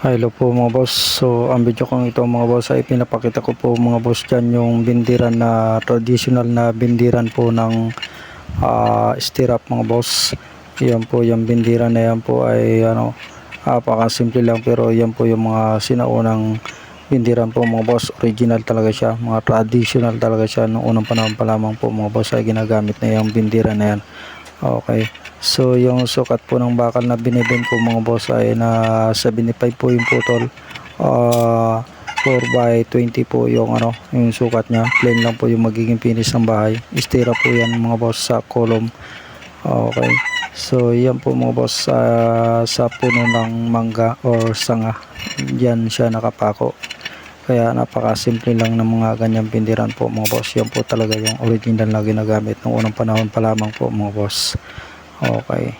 Hello po mga boss. So ang video kong ito mga boss ay pinapakita ko po mga boss dyan yung bindiran na traditional na bindiran po ng stirrup mga boss. Yan po yung bindiran na yan po ay napakasimple lang pero yan po yung mga sinaunang bindiran po mga boss. Original talaga siya, mga traditional talaga siya. Noong unang panahon pa lamang po mga boss ay ginagamit na yung bindiran na yan. Okay. So yung sukat po ng bakal na binibenta ko mga boss ay na 75 po yung putol. 4 by 20 po yung yung sukat niya. Plain lang po yung magiging finish ng bahay. Istira po yan mga boss sa column. Okay. So yan po mga boss sa puno ng mangga or sanga. Diyan siya nakapako. Kaya napakasimple lang ng mga ganyang pindiran po mga boss. Yan po talaga yung original na ginagamit ng unang panahon pa lamang po mga boss. Okay.